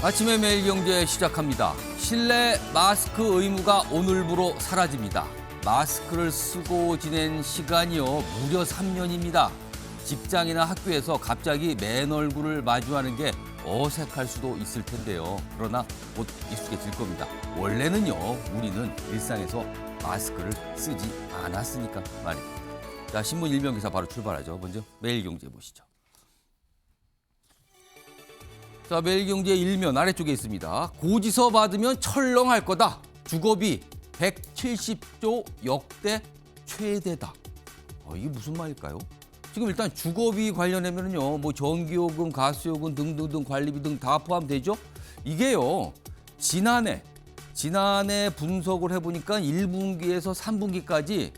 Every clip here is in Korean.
아침에 매일경제 시작합니다. 실내 마스크 의무가 오늘부로 사라집니다. 마스크를 쓰고 지낸 시간이요 무려 3년입니다. 직장이나 학교에서 갑자기 맨 얼굴을 마주하는 게 어색할 수도 있을 텐데요. 그러나 곧 익숙해질 겁니다. 원래는요 우리는 일상에서 마스크를 쓰지 않았으니까 말입니다. 자, 신문 일면 기사 바로 출발하죠. 먼저 매일경제 보시죠. 자, 매일경제 일면 아래쪽에 있습니다. 고지서 받으면 철렁할 거다. 주거비 170조 역대 최대다. 이게 무슨 말일까요? 지금 일단 주거비 관련하면요, 뭐 전기요금, 가스요금 등등등 관리비 등 다 포함되죠. 이게요, 지난해 분석을 해보니까 1분기에서 3분기까지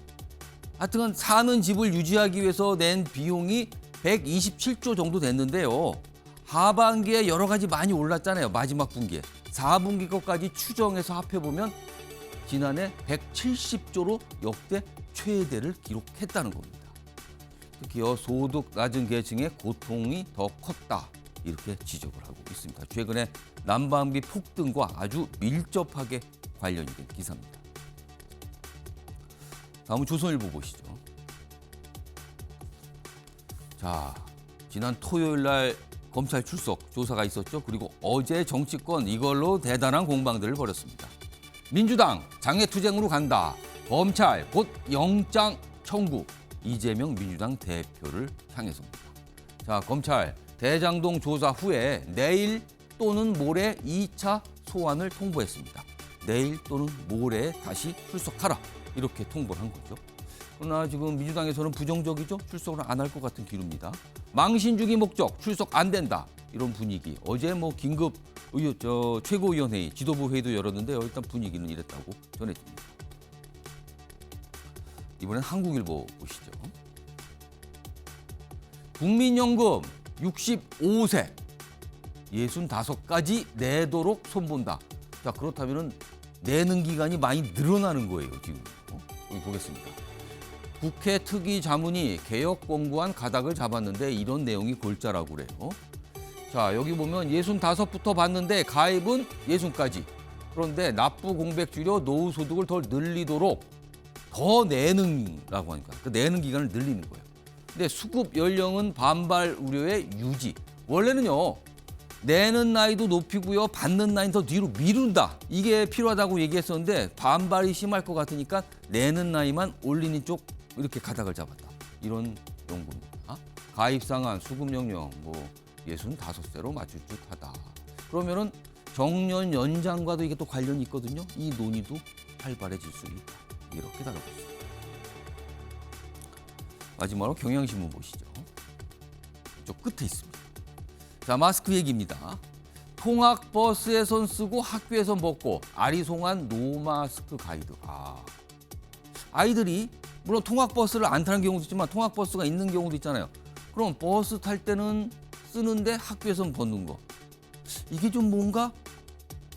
하여튼 사는 집을 유지하기 위해서 낸 비용이 127조 정도 됐는데요. 하반기에 여러 가지 많이 올랐잖아요. 마지막 분기에. 4분기 것까지 추정해서 합해보면 지난해 170조로 역대 최대를 기록했다는 겁니다. 특히요 소득 낮은 계층의 고통이 더 컸다. 이렇게 지적을 하고 있습니다. 최근에 난방비 폭등과 아주 밀접하게 관련이 된 기사입니다. 다음은 조선일보 보시죠. 자, 지난 토요일 날 검찰 출석 조사가 있었죠. 그리고 어제 정치권 이걸로 대단한 공방들을 벌였습니다. 민주당 장외투쟁으로 간다. 검찰 곧 영장 청구. 이재명 민주당 대표를 향해서입니다. 자, 검찰 대장동 조사 후에 내일 또는 모레 2차 소환을 통보했습니다. 내일 또는 모레 다시 출석하라. 이렇게 통보를 한 거죠. 그러나 지금 민주당에서는 부정적이죠. 출석을 안 할 것 같은 기류입니다. 망신주기 목적 출석 안 된다. 이런 분위기. 어제 뭐 긴급 최고위원회의 지도부 회의도 열었는데요. 일단 분위기는 이랬다고 전해집니다. 이번엔 한국일보 보시죠. 국민연금 65세 65까지 내도록 손본다. 자, 그렇다면 내는 기간이 많이 늘어나는 거예요. 지금 여기 보겠습니다. 국회 특위 자문이 개혁 권고안 가닥을 잡았는데 이런 내용이 골자라고 그래요. 자, 여기 보면 65부터 받는데 가입은 60까지. 그런데 납부 공백 줄여 노후 소득을 더 늘리도록 더 내는라고 하니까 그 내는 기간을 늘리는 거예요. 근데 수급 연령은 반발 우려의 유지. 원래는요. 내는 나이도 높이고요. 받는 나이는 더 뒤로 미룬다. 이게 필요하다고 얘기했었는데 반발이 심할 것 같으니까 내는 나이만 올리는 쪽 이렇게 가닥을 잡았다. 이런 연구입니다. 가입 상한, 수급 연령 65세로 맞출 듯하다. 그러면은 정년 연장과도 이게 또 관련이 있거든요. 이 논의도 활발해질 수 있다. 이렇게 다루고 있습니다. 마지막으로 경향신문 보시죠. 이쪽 끝에 있습니다. 자, 마스크 얘기입니다. 통학버스에선 쓰고 학교에선 벗고 아리송한 노마스크 가이드. 아이들이 물론 통학버스를 안 타는 경우도 있지만 통학버스가 있는 경우도 있잖아요. 그럼 버스 탈 때는 쓰는데 학교에선 벗는 거. 이게 좀 뭔가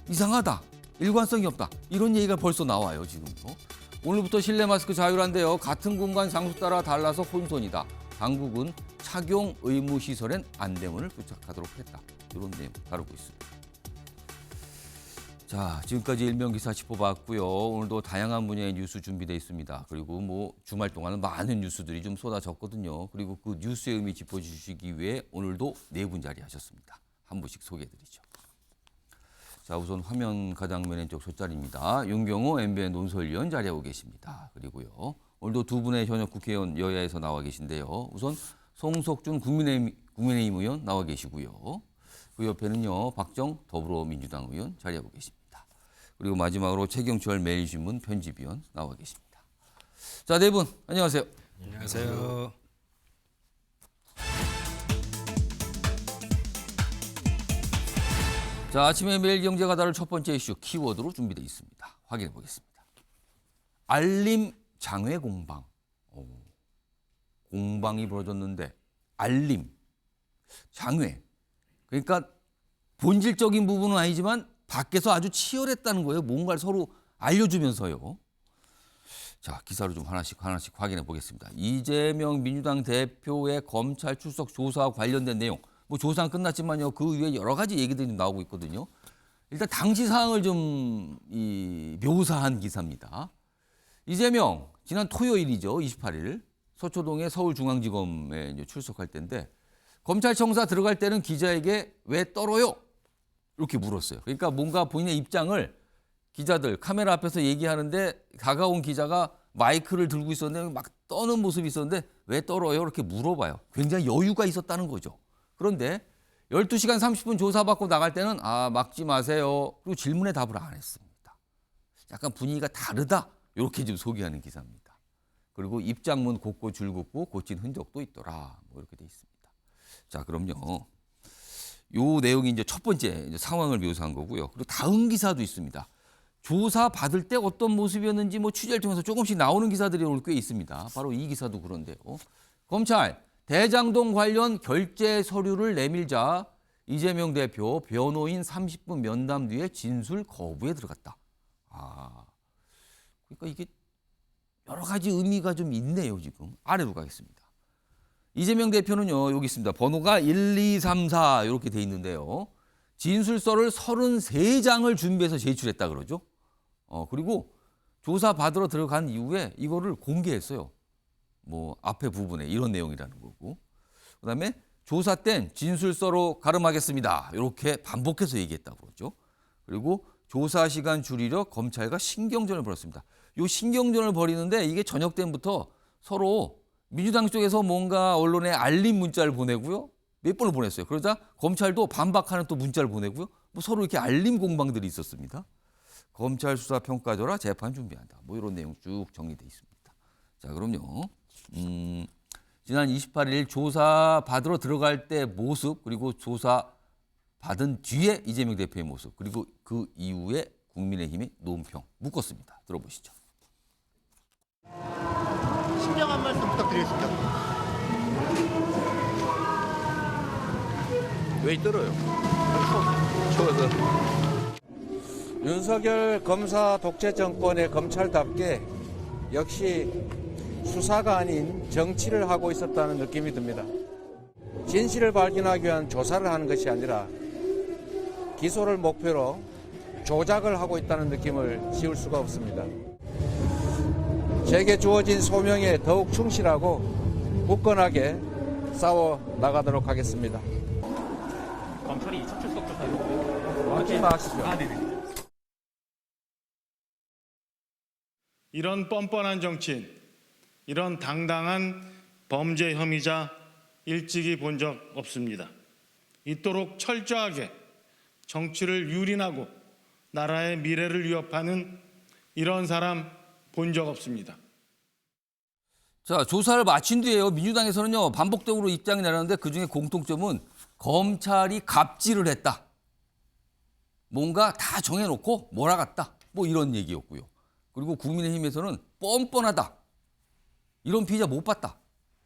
이상하다. 일관성이 없다. 이런 얘기가 벌써 나와요, 지금. 오늘부터 실내 마스크 자율한데요. 같은 공간 장소 따라 달라서 혼선이다. 당국은 착용 의무 시설엔 안대문을 부착하도록 했다. 이런 내용 다루고 있습니다. 자, 지금까지 일면 기사 짚어봤고요. 오늘도 다양한 분야의 뉴스 준비되어 있습니다. 그리고 주말 동안은 많은 뉴스들이 좀 쏟아졌거든요. 그리고 그 뉴스의 의미 짚어주시기 위해 오늘도 네 분 자리하셨습니다. 한 분씩 소개해드리죠. 자, 우선 화면 가장 왼쪽 솥자리입니다. 윤경호 MBN 논설위원 자리하고 계십니다. 그리고요, 오늘도 두 분의 현역 국회의원 여야에서 나와 계신데요. 우선 송석준 국민의힘 의원 나와 계시고요. 그 옆에는요, 박정 더불어민주당 의원 자리하고 계십니다. 그리고 마지막으로 최경철 매일신문 편집위원 나와 계십니다. 자, 네 분 안녕하세요. 안녕하세요. 자, 아침에 매일경제가 다룰 첫 번째 이슈 키워드로 준비되어 있습니다. 확인해 보겠습니다. 알림 장외 공방. 공방이 벌어졌는데 알림, 장외. 그러니까 본질적인 부분은 아니지만 밖에서 아주 치열했다는 거예요. 뭔가를 서로 알려주면서요. 자, 기사로 좀 하나씩 확인해 보겠습니다. 이재명 민주당 대표의 검찰 출석 조사와 관련된 내용 뭐 조사는 끝났지만요. 그 위에 여러 가지 얘기들이 나오고 있거든요. 일단 당시 상황을 좀 묘사한 기사입니다. 이재명 지난 토요일이죠. 28일 서초동의 서울중앙지검에 이제 출석할 때인데 검찰청사 들어갈 때는 기자에게 왜 떨어요? 이렇게 물었어요. 그러니까 뭔가 본인의 입장을 기자들 카메라 앞에서 얘기하는데 다가온 기자가 마이크를 들고 있었는데 막 떠는 모습이 있었는데 왜 떨어요? 이렇게 물어봐요. 굉장히 여유가 있었다는 거죠. 그런데 12시간 30분 조사받고 나갈 때는 막지 마세요. 그리고 질문에 답을 안 했습니다. 약간 분위기가 다르다. 이렇게 좀 소개하는 기사입니다. 그리고 입장문 곳곳 줄 긋고 고친 흔적도 있더라. 뭐 이렇게 돼 있습니다. 자, 그럼요. 요 내용이 이제 첫 번째 이제 상황을 묘사한 거고요. 그리고 다음 기사도 있습니다. 조사 받을 때 어떤 모습이었는지 뭐 취재를 통해서 조금씩 나오는 기사들이 오늘 꽤 있습니다. 바로 이 기사도 그런데요. 검찰 대장동 관련 결재 서류를 내밀자 이재명 대표 변호인 30분 면담 뒤에 진술 거부에 들어갔다. 그러니까 이게 여러 가지 의미가 좀 있네요. 지금 아래로 가겠습니다. 이재명 대표는요. 여기 있습니다. 번호가 1, 2, 3, 4 이렇게 돼 있는데요. 진술서를 33장을 준비해서 제출했다 그러죠. 그리고 조사 받으러 들어간 이후에 이거를 공개했어요. 뭐 앞에 부분에 이런 내용이라는 거고. 그다음에 조사 땐 진술서로 가름하겠습니다. 이렇게 반복해서 얘기했다고 그러죠. 그리고 조사 시간 줄이려 검찰과 신경전을 벌였습니다. 이 신경전을 벌이는데 이게 저녁 때부터 서로 민주당 쪽에서 뭔가 언론에 알림 문자를 보내고요. 몇 번을 보냈어요. 그러자 검찰도 반박하는 또 문자를 보내고요. 뭐 서로 이렇게 알림 공방들이 있었습니다. 검찰 수사 평가조라 재판 준비한다. 뭐 이런 내용 쭉 정리돼 있습니다. 자, 그럼요. 지난 28일 조사 받으러 들어갈 때 모습, 그리고 조사 받은 뒤에 이재명 대표의 모습, 그리고 그 이후에 국민의힘의 논평 묶었습니다. 들어보시죠. 신명한 말씀 부탁드리겠습니다. 왜 떨어요? 추워서. 윤석열 검사 독재 정권의 검찰답게 역시 수사가 아닌 정치를 하고 있었다는 느낌이 듭니다. 진실을 발견하기 위한 조사를 하는 것이 아니라 기소를 목표로 조작을 하고 있다는 느낌을 지울 수가 없습니다. 제게 주어진 소명에 더욱 충실하고 굳건하게 싸워 나가도록 하겠습니다. 검찰이 이차 출석 조사 이거 하지 마시죠. 네네. 이런 뻔뻔한 정치인, 이런 당당한 범죄 혐의자 일찍이 본 적 없습니다. 이토록 철저하게 정치를 유린하고 나라의 미래를 위협하는 이런 사람 본 적 없습니다. 자, 조사를 마친 뒤에요. 민주당에서는요. 반복적으로 입장이 내렸는데 그중에 공통점은 검찰이 갑질을 했다. 뭔가 다 정해놓고 몰아갔다. 뭐 이런 얘기였고요. 그리고 국민의힘에서는 뻔뻔하다. 이런 피의자 못 봤다.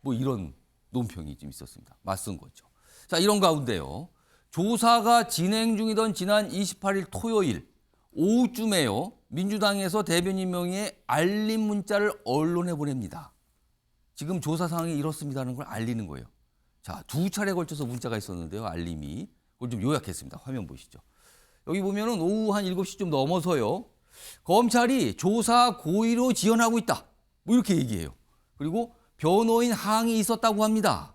뭐 이런 논평이 좀 있었습니다. 맞선 거죠. 자, 이런 가운데요. 조사가 진행 중이던 지난 28일 토요일 오후쯤에요. 민주당에서 대변인 명의의 알림 문자를 언론에 보냅니다. 지금 조사 상황이 이렇습니다는 걸 알리는 거예요. 자, 두 차례 걸쳐서 문자가 있었는데요. 알림이. 그걸 좀 요약했습니다. 화면 보시죠. 여기 보면은 오후 한 7시쯤 넘어서요. 검찰이 조사 고의로 지연하고 있다. 뭐 이렇게 얘기해요. 그리고 변호인 항의 있었다고 합니다.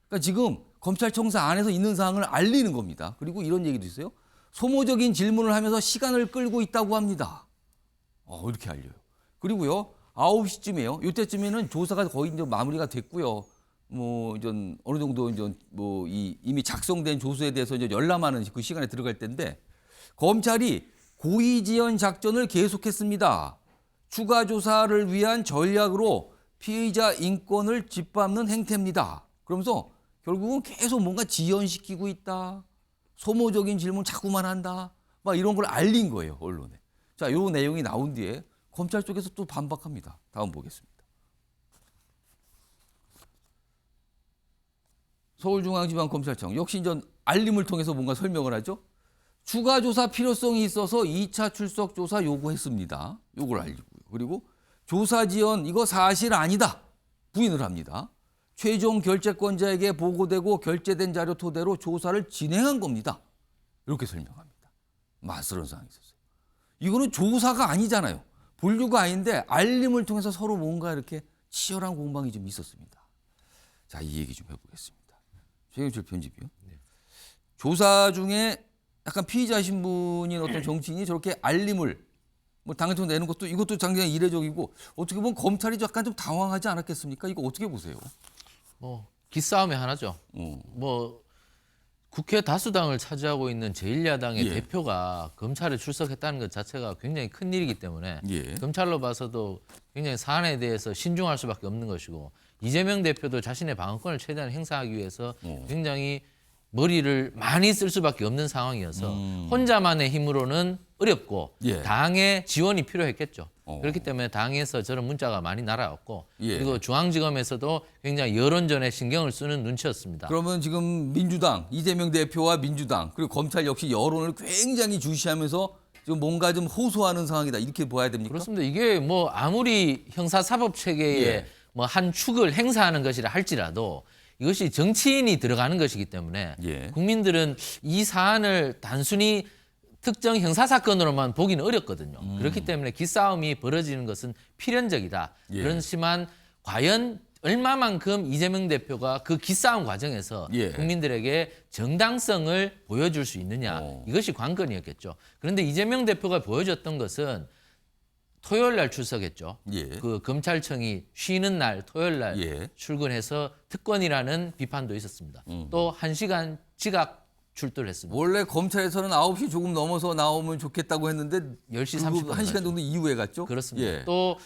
그러니까 지금 검찰청사 안에서 있는 사항을 알리는 겁니다. 그리고 이런 얘기도 있어요. 소모적인 질문을 하면서 시간을 끌고 있다고 합니다. 이렇게 알려요. 그리고요. 9시쯤이에요. 이때쯤에는 조사가 거의 이제 마무리가 됐고요. 뭐 이제 어느 정도 이제 뭐 이미 작성된 조서에 대해서 이제 열람하는 그 시간에 들어갈 때인데 검찰이 고의 지연 작전을 계속했습니다. 추가 조사를 위한 전략으로 피의자 인권을 짓밟는 행태입니다. 그러면서 결국은 계속 뭔가 지연시키고 있다. 소모적인 질문 자꾸만 한다. 막 이런 걸 알린 거예요, 언론에. 자, 요 내용이 나온 뒤에 검찰 쪽에서 또 반박합니다. 다음 보겠습니다. 서울중앙지방검찰청 역시 이제 알림을 통해서 뭔가 설명을 하죠. 추가 조사 필요성이 있어서 2차 출석 조사 요구했습니다. 요걸 알리고요. 그리고 조사 지연 이거 사실 아니다. 부인을 합니다. 최종 결재권자에게 보고되고 결재된 자료 토대로 조사를 진행한 겁니다. 이렇게 설명합니다. 맞서는 상황이 있었어요. 이거는 조사가 아니잖아요. 분류가 아닌데 알림을 통해서 서로 뭔가 이렇게 치열한 공방이 좀 있었습니다. 자, 이 얘기 좀 해보겠습니다. 최경철 편집이요. 조사 중에 약간 피의자 신분인 어떤 정치인이 저렇게 알림을 뭐 당에서 내는 것도 이것도 굉장히 이례적이고 어떻게 보면 검찰이 약간 좀 당황하지 않았겠습니까? 이거 어떻게 보세요? 뭐 기싸움의 하나죠. 뭐 국회 다수당을 차지하고 있는 제1야당의 예. 대표가 검찰에 출석했다는 것 자체가 굉장히 큰 일이기 때문에 예. 검찰로 봐서도 굉장히 사안에 대해서 신중할 수밖에 없는 것이고 이재명 대표도 자신의 방어권을 최대한 행사하기 위해서 굉장히 머리를 많이 쓸 수밖에 없는 상황이어서 혼자만의 힘으로는 어렵고 예. 당의 지원이 필요했겠죠. 어. 그렇기 때문에 당에서 저런 문자가 많이 날아왔고 예. 그리고 중앙지검에서도 굉장히 여론전에 신경을 쓰는 눈치였습니다. 그러면 지금 민주당, 이재명 대표와 민주당 그리고 검찰 역시 여론을 굉장히 주시하면서 지금 뭔가 좀 호소하는 상황이다. 이렇게 봐야 됩니까? 그렇습니다. 이게 뭐 아무리 형사사법 체계의 예. 뭐 한 축을 행사하는 것이라 할지라도 이것이 정치인이 들어가는 것이기 때문에 예. 국민들은 이 사안을 단순히 특정 형사 사건으로만 보기는 어렵거든요. 그렇기 때문에 기싸움이 벌어지는 것은 필연적이다. 예. 그렇지만 과연 얼마만큼 이재명 대표가 그 기싸움 과정에서 예. 국민들에게 정당성을 보여줄 수 있느냐. 이것이 관건이었겠죠. 그런데 이재명 대표가 보여줬던 것은 토요일 날 출석했죠. 예. 그 검찰청이 쉬는 날 토요일 날 예. 출근해서 특권이라는 비판도 있었습니다. 또 1시간 지각 출두를 했습니다. 원래 검찰에서는 9시 조금 넘어서 나오면 좋겠다고 했는데 10시 그거 30분 1시간 정도 이후에 갔죠? 그렇습니다. 예. 또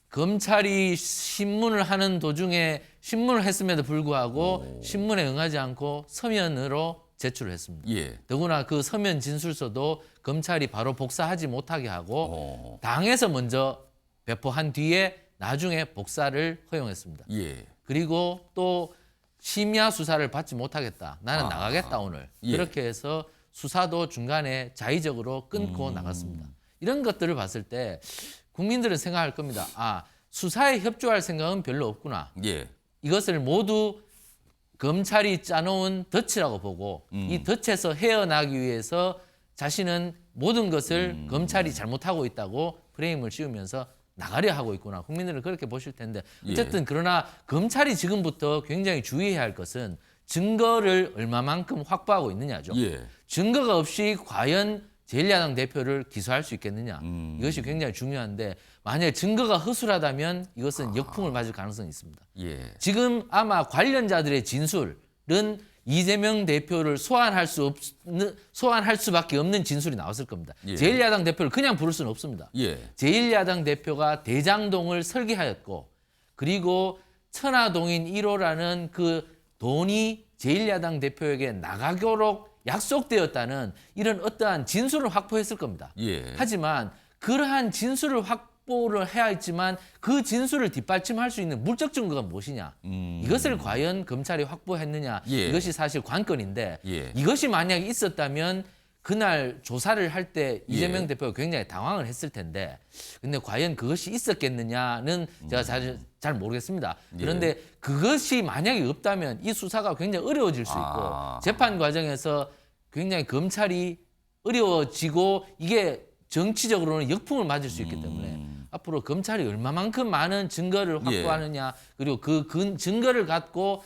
검찰이 신문을 하는 도중에 신문을 했음에도 불구하고 신문에 응하지 않고 서면으로 제출을 했습니다. 예. 더구나 그 서면 진술서도 검찰이 바로 복사하지 못하게 하고 당에서 먼저 배포한 뒤에 나중에 복사를 허용했습니다. 예. 그리고 또 심야 수사를 받지 못하겠다. 나는 나가겠다 오늘. 예. 그렇게 해서 수사도 중간에 자의적으로 끊고 나갔습니다. 이런 것들을 봤을 때 국민들은 생각할 겁니다. 아, 수사에 협조할 생각은 별로 없구나. 예. 이것을 모두 검찰이 짜놓은 덫이라고 보고 이 덫에서 헤어나기 위해서 자신은 모든 것을 검찰이 잘못하고 있다고 프레임을 씌우면서 나가려 하고 있구나. 국민들은 그렇게 보실 텐데 어쨌든 그러나 검찰이 지금부터 굉장히 주의해야 할 것은 증거를 얼마만큼 확보하고 있느냐죠. 예. 증거가 없이 과연 제1야당 대표를 기소할 수 있겠느냐. 이것이 굉장히 중요한데 만약에 증거가 허술하다면 이것은 역풍을 맞을 가능성이 있습니다. 예. 지금 아마 관련자들의 진술은 이재명 대표를 소환할 수밖에 없는 진술이 나왔을 겁니다. 예. 제1야당 대표를 그냥 부를 수는 없습니다. 예. 제1야당 대표가 대장동을 설계하였고 그리고 천화동인 1호라는 그 돈이 제1야당 대표에게 나가도록 약속되었다는 이런 어떠한 진술을 확보했을 겁니다. 예. 하지만 그러한 진술을 확보를 해야 했지만 그 진술을 뒷받침할 수 있는 물적 증거가 무엇이냐. 이것을 과연 검찰이 확보했느냐. 예. 이것이 사실 관건인데 예. 이것이 만약에 있었다면 그날 조사를 할 때 이재명 예. 대표가 굉장히 당황을 했을 텐데 근데 과연 그것이 있었겠느냐는 제가 사실 잘 모르겠습니다. 그런데 그것이 만약에 없다면 이 수사가 굉장히 어려워질 수 있고 재판 과정에서 굉장히 검찰이 어려워지고 이게 정치적으로는 역풍을 맞을 수 있기 때문에 앞으로 검찰이 얼마만큼 많은 증거를 확보하느냐 그리고 그 증거를 갖고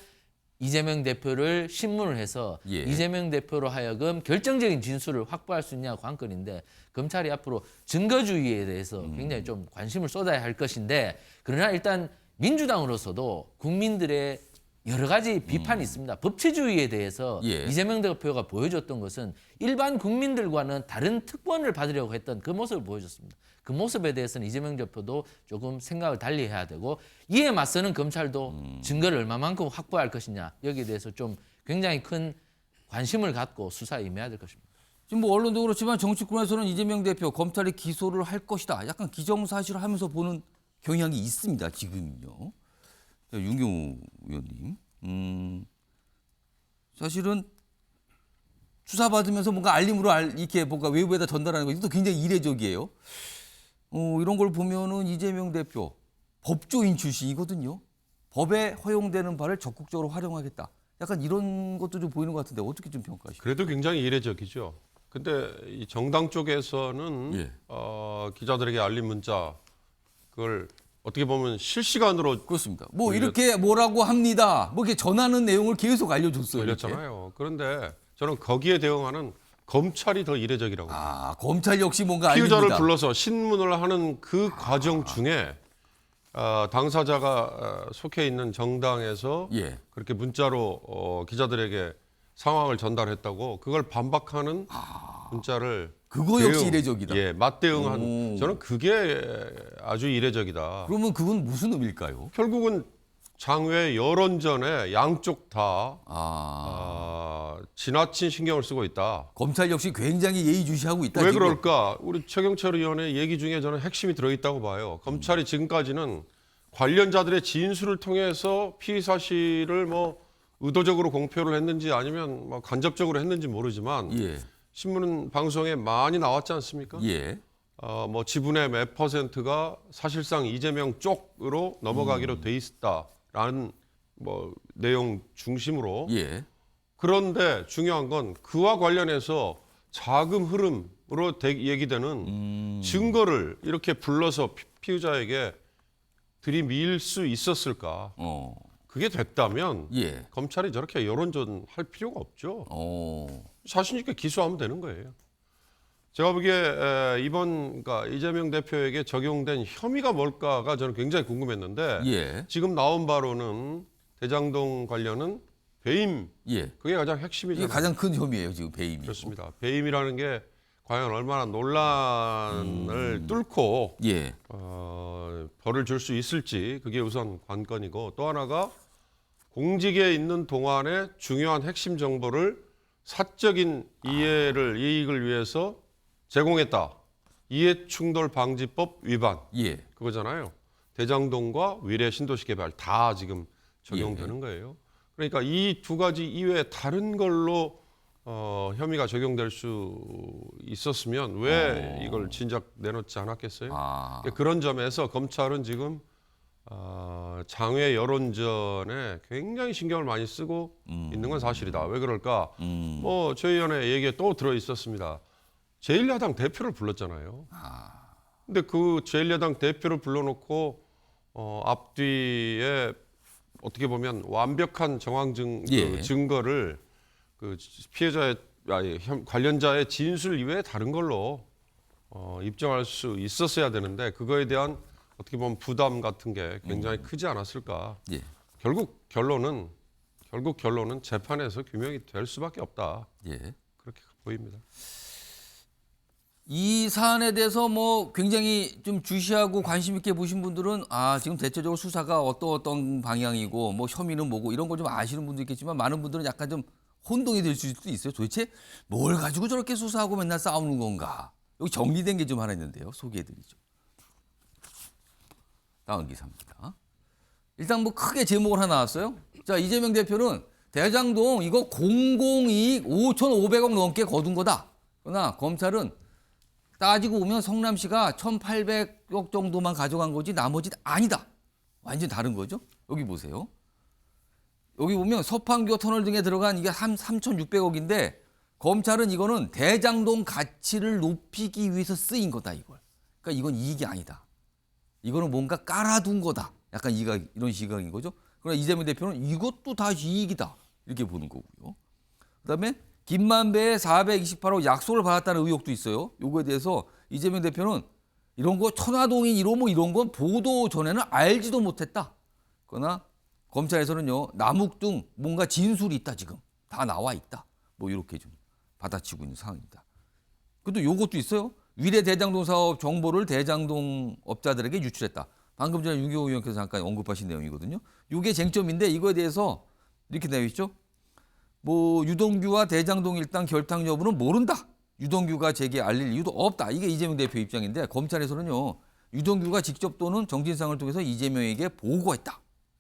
이재명 대표를 신문을 해서 예. 이재명 대표로 하여금 결정적인 진술을 확보할 수 있냐가 관건인데 검찰이 앞으로 증거주의에 대해서 굉장히 좀 관심을 쏟아야 할 것인데 그러나 일단 민주당으로서도 국민들의 여러 가지 비판이 있습니다. 법치주의에 대해서 예. 이재명 대표가 보여줬던 것은 일반 국민들과는 다른 특권을 받으려고 했던 그 모습을 보여줬습니다. 그 모습에 대해서는 이재명 대표도 조금 생각을 달리 해야 되고 이에 맞서는 검찰도 증거를 얼마만큼 확보할 것이냐 여기에 대해서 좀 굉장히 큰 관심을 갖고 수사에 임해야 될 것입니다. 지금 뭐 언론도 그렇지만 정치권에서는 이재명 대표 검찰이 기소를 할 것이다. 약간 기정사실을 하면서 보는 경향이 있습니다. 지금요. 윤경우 의원님, 사실은 수사받으면서 뭔가 알림으로 이렇게 뭔가 외부에다 전달하는 거 이것도 굉장히 이례적이에요. 이런 걸 보면은 이재명 대표 법조인 출신이거든요. 법에 허용되는 바를 적극적으로 활용하겠다. 약간 이런 것도 좀 보이는 것 같은데 어떻게 좀 평가하시죠? 그래도 굉장히 이례적이죠. 근데 이 정당 쪽에서는 예. 기자들에게 알린 문자 그걸 어떻게 보면 실시간으로 그렇습니다. 뭐 올렸- 이렇게 뭐라고 합니다. 뭐 이렇게 전하는 내용을 계속 알려줬어요. 이렇게. 올렸잖아요. 그런데 저는 거기에 대응하는 검찰이 더 이례적이라고 봅니다. 아, 검찰 역시 뭔가 피의자를 알립니다. 불러서 신문을 하는 그 과정 중에 당사자가 속해 있는 정당에서 예. 그렇게 문자로 기자들에게 상황을 전달했다고 그걸 반박하는 문자를 그거 역시 이례적이다. 예, 맞대응한 오. 저는 그게 아주 이례적이다. 그러면 그건 무슨 의미일까요? 결국은 장외 여론전에 양쪽 다 지나친 신경을 쓰고 있다. 검찰 역시 굉장히 예의주시하고 있다. 왜 지금. 그럴까? 우리 최경철 의원의 얘기 중에 저는 핵심이 들어있다고 봐요. 검찰이 지금까지는 관련자들의 진술을 통해서 피의 사실을 뭐 의도적으로 공표를 했는지 아니면 뭐 간접적으로 했는지 모르지만 예. 신문 방송에 많이 나왔지 않습니까? 예. 뭐 지분의 몇 퍼센트가 사실상 이재명 쪽으로 넘어가기로 돼 있다라는 뭐 내용 중심으로 예. 그런데 중요한 건 그와 관련해서 자금 흐름으로 얘기되는 증거를 이렇게 불러서 피의자에게 들이밀 수 있었을까? 그게 됐다면 예. 검찰이 저렇게 여론전 할 필요가 없죠. 자신 있게 기소하면 되는 거예요. 제가 보기에 이번 그러니까 이재명 대표에게 적용된 혐의가 뭘까가 저는 굉장히 궁금했는데 예. 지금 나온 바로는 대장동 관련은 배임 예. 그게 가장 이게 핵심이잖아요. 가장 큰 혐의예요, 지금 배임이. 그렇습니다. 배임이라는 게 과연 얼마나 논란을 뚫고 예. 벌을 줄 수 있을지 그게 우선 관건이고 또 하나가 공직에 있는 동안에 중요한 핵심 정보를 사적인 이익을 위해서 제공했다. 이해충돌방지법 위반 예. 그거잖아요. 대장동과 위례 신도시 개발 다 지금 적용되는 거예요. 그러니까 이 두 가지 이외에 다른 걸로 혐의가 적용될 수 있었으면 왜 이걸 진작 내놓지 않았겠어요? 아. 그런 점에서 검찰은 지금 장외 여론전에 굉장히 신경을 많이 쓰고 있는 건 사실이다. 왜 그럴까? 뭐 조 의원의 얘기에 또 들어 있었습니다. 제1야당 대표를 불렀잖아요. 근데 그 제1야당 대표를 불러놓고 앞뒤에 어떻게 보면 완벽한 예. 증거를 그 피해자의 관련자의 진술 이외에 다른 걸로 입증할 수 있었어야 되는데 그거에 대한 어떻게 보면 부담 같은 게 굉장히 크지 않았을까. 예. 결국 결론은 재판에서 규명이 될 수밖에 없다. 예. 그렇게 보입니다. 이 사안에 대해서 뭐 굉장히 좀 주시하고 관심 있게 보신 분들은 지금 대체적으로 수사가 어떤 방향이고 뭐 혐의는 뭐고 이런 걸 좀 아시는 분도 있겠지만 많은 분들은 약간 좀 혼동이 될 수도 있어요. 도대체 뭘 가지고 저렇게 수사하고 맨날 싸우는 건가? 여기 정리된 게 좀 하나 있는데요. 소개해드리죠. 다음 기사입니다. 일단 뭐 크게 제목을 하나 나왔어요. 자, 이재명 대표는 대장동 이거 공공이익 5,500억 넘게 거둔 거다. 그러나 검찰은 따지고 보면 성남시가 1,800억 정도만 가져간 거지 나머지는 아니다. 완전히 다른 거죠. 여기 보세요. 여기 보면 서판교 터널 등에 들어간 이게 3,600억인데 검찰은 이거는 대장동 가치를 높이기 위해서 쓰인 거다 이걸. 그러니까 이건 이익이 아니다. 이거는 뭔가 깔아둔 거다. 약간 이런 시각인 거죠. 그러나 이재명 대표는 이것도 다 이익이다. 이렇게 보는 거고요. 그다음에 김만배의 428억 약속을 받았다는 의혹도 있어요. 요거에 대해서 이재명 대표는 이런 거 천화동인 이런 건 보도 전에는 알지도 못했다. 그러나 검찰에서는요. 남욱등 뭔가 진술이 있다 지금. 다 나와 있다. 뭐 이렇게 좀 받아치고 있는 상황입니다. 그래도 요것도 있어요. 위례 대장동 사업 정보를 대장동 업자들에게 유출했다. 방금 전에 윤경호 의원께서 잠깐 언급하신 내용이거든요. 이게 쟁점인데 이거에 대해서 이렇게 되어 있죠. 뭐 유동규와 대장동 일당 결탁 여부는 모른다. 유동규가 제게 알릴 이유도 없다. 이게 이재명 대표 입장인데 검찰에서는요. 유동규가 직접 또는 정진상을 통해서 이재명에게 보고했다.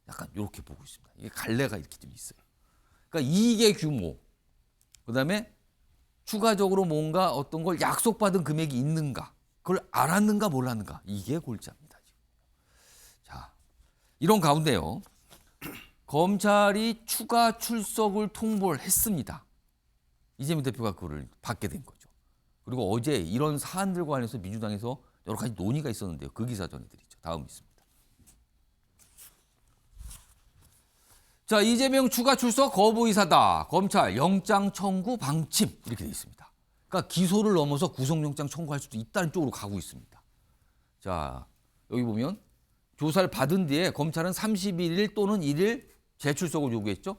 약간 이렇게 보고 있습니다. 이게 갈래가 이렇게 좀 있어요. 그러니까 이익의 규모, 그다음에 추가적으로 뭔가 어떤 걸 약속받은 금액이 있는가, 그걸 알았는가 몰랐는가, 이게 골자입니다. 지금. 자, 이런 가운데요. 검찰이 추가 출석을 통보를 했습니다. 이재명 대표가 그거를 받게 된 거죠. 그리고 어제 이런 사안들과 관해서 민주당에서 여러 가지 논의가 있었는데요. 그 기사 전해드리죠. 다음 있습니다. 자, 이재명 추가 출석 거부 의사다. 검찰 영장 청구 방침 이렇게 돼 있습니다. 그러니까 기소를 넘어서 구속영장 청구할 수도 있다는 쪽으로 가고 있습니다. 자, 여기 보면 조사를 받은 뒤에 검찰은 31일 또는 1일 재출석을 요구했죠.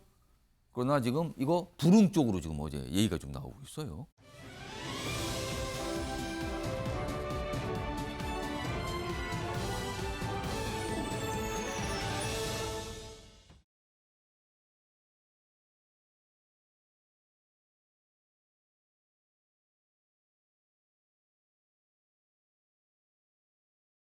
그러나 지금 이거 불응 쪽으로 지금 어제 얘기가 좀 나오고 있어요.